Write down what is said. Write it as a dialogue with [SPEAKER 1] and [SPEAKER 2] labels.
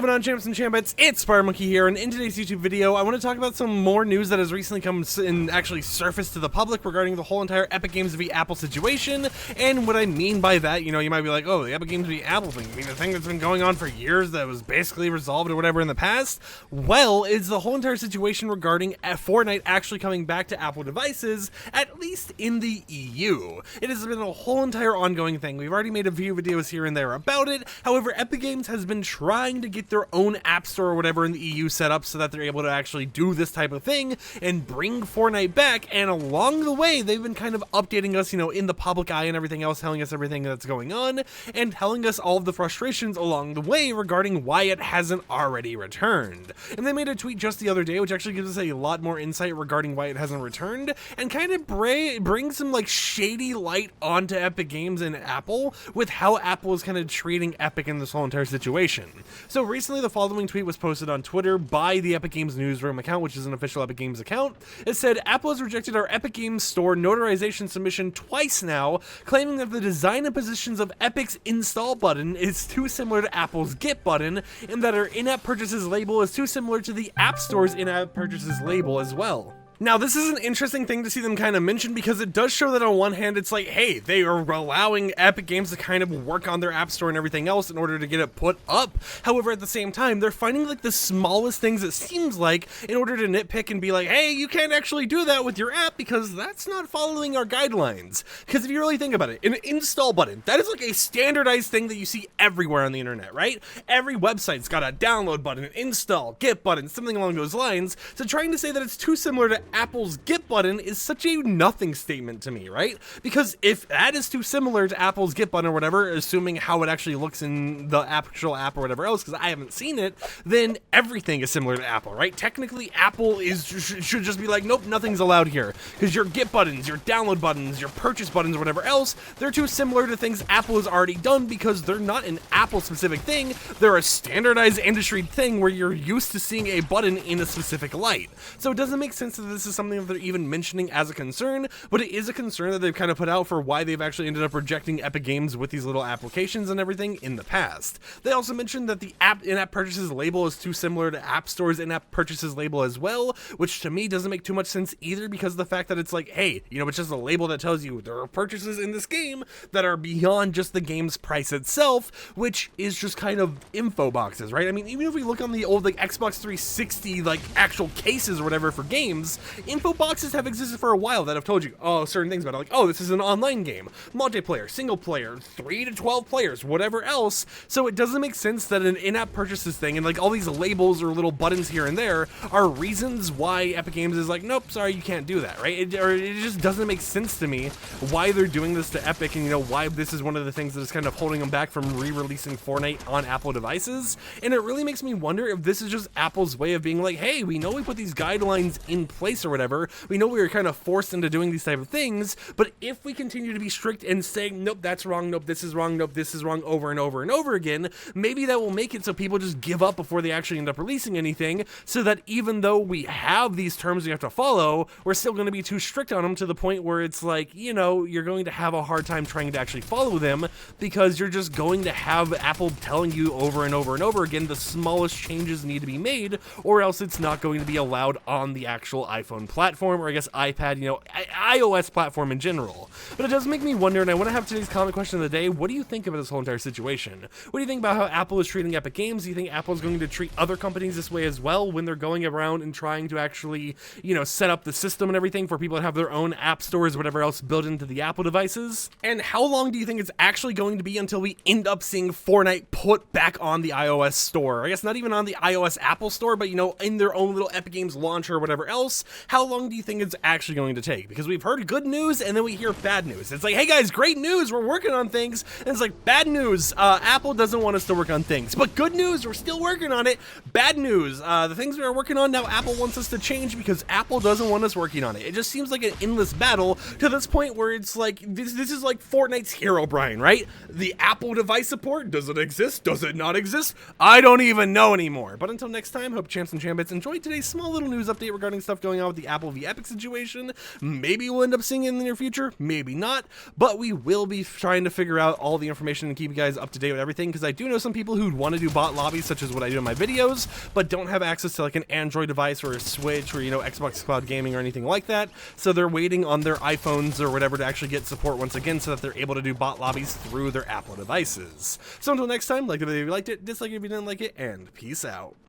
[SPEAKER 1] going on, champs and chambettes? It's SpiderMonkey here, and in today's YouTube video, I want to talk about some more news that has recently come and actually surfaced to the public regarding the whole entire Epic Games v Apple situation. And what I mean by that, you know, you might be like, oh, the Epic Games v Apple thing, I mean, the thing that's been going on for years that was basically resolved or whatever in the past. Well, it's the whole entire situation regarding Fortnite actually coming back to Apple devices, at least in the EU. It has been a whole entire ongoing thing. We've already made a few videos here and there about it. However, Epic Games has been trying to get their own app store or whatever in the EU set up so that they're able to actually do this type of thing and bring Fortnite back, and along the way they've been kind of updating us, you know, in the public eye and everything else, telling us everything that's going on and telling us all of the frustrations along the way regarding why it hasn't already returned. And they made a tweet just the other day which actually gives us a lot more insight regarding why it hasn't returned and kind of bring some like shady light onto Epic Games and Apple with how Apple is kind of treating Epic in this whole entire situation. So recently the following tweet was posted on Twitter by the Epic Games Newsroom account, which is an official Epic Games account. It said, Apple has rejected our Epic Games Store notarization submission twice now, claiming that the design and positions of Epic's install button is too similar to Apple's get button, and that our in-app purchases label is too similar to the App Store's in-app purchases label as well. Now, this is an interesting thing to see them kind of mention because it does show that on one hand, it's like, hey, they are allowing Epic Games to kind of work on their app store and everything else in order to get it put up. However, at the same time, they're finding like the smallest things, it seems like, in order to nitpick and be like, hey, you can't actually do that with your app because that's not following our guidelines. Because if you really think about it, an install button, that is like a standardized thing that you see everywhere on the internet, right? Every website's got a download button, an install, get button, something along those lines. So trying to say that it's too similar to Apple's get button is such a nothing statement to me, right? Because if that is too similar to Apple's get button or whatever, assuming how it actually looks in the actual app or whatever else, because I haven't seen it, then everything is similar to Apple, right? Technically, Apple should just be like, nope, nothing's allowed here, because your get buttons, your download buttons, your purchase buttons, or whatever else, they're too similar to things Apple has already done because they're not an Apple-specific thing. They're a standardized industry thing where you're used to seeing a button in a specific light. So it doesn't make sense that this is something that they're even mentioning as a concern, but it is a concern that they've kind of put out for why they've actually ended up rejecting Epic Games with these little applications and everything in the past. They also mentioned that the in-app purchases label is too similar to App Store's in-app purchases label as well, which to me doesn't make too much sense either because of the fact that it's like, hey, you know, it's just a label that tells you there are purchases in this game that are beyond just the game's price itself, which is just kind of info boxes, right? I mean, even if we look on the old like Xbox 360 like actual cases or whatever for games, info boxes have existed for a while that have told you, oh, certain things about it, like, oh, this is an online game, multiplayer, single player, 3 to 12 players, whatever else. So it doesn't make sense that an in-app purchases thing and like all these labels or little buttons here and there are reasons why Epic Games is like, nope, sorry, you can't do that, right? It just doesn't make sense to me why they're doing this to Epic, and you know why this is one of the things that is kind of holding them back from re-releasing Fortnite on Apple devices. And it really makes me wonder if this is just Apple's way of being like, hey, we know we put these guidelines in place or whatever, we know we were kind of forced into doing these type of things, but if we continue to be strict and saying, nope, that's wrong, nope, this is wrong, nope, this is wrong over and over and over again, maybe that will make it so people just give up before they actually end up releasing anything, so that even though we have these terms we have to follow, we're still going to be too strict on them to the point where it's like, you know, you're going to have a hard time trying to actually follow them because you're just going to have Apple telling you over and over and over again the smallest changes need to be made, or else it's not going to be allowed on the actual iPhone platform, or I guess iPad, you know, iOS platform in general. But it does make me wonder, and I want to have today's comment question of the day, what do you think about this whole entire situation? What do you think about how Apple is treating Epic Games? Do you think Apple is going to treat other companies this way as well when they're going around and trying to actually, you know, set up the system and everything for people that have their own app stores, whatever else built into the Apple devices? And how long do you think it's actually going to be until we end up seeing Fortnite put back on the iOS store? I guess not even on the iOS Apple store, but, you know, in their own little Epic Games launcher or whatever else. How long do you think it's actually going to take? Because we've heard good news and then we hear bad news. It's like, hey guys, great news, we're working on things. And it's like, bad news, Apple doesn't want us to work on things. But good news, we're still working on it. Bad news, the things we are working on now, Apple wants us to change because Apple doesn't want us working on it. It just seems like an endless battle to this point where it's like, this is like Fortnite's Herobrine, right? The Apple device support, does it exist? Does it not exist? I don't even know anymore. But until next time, hope champs and chambits enjoyed today's small little news update regarding stuff going going on with the Apple v Epic situation. Maybe we'll end up seeing it in the near future, maybe not, but we will be trying to figure out all the information and keep you guys up to date with everything, because I do know some people who want to do bot lobbies, such as what I do in my videos, but don't have access to like an Android device or a Switch or, you know, Xbox Cloud Gaming or anything like that, so they're waiting on their iPhones or whatever to actually get support once again, so that they're able to do bot lobbies through their Apple devices. So until next time, like the video if you liked it, dislike it if you didn't like it, and peace out.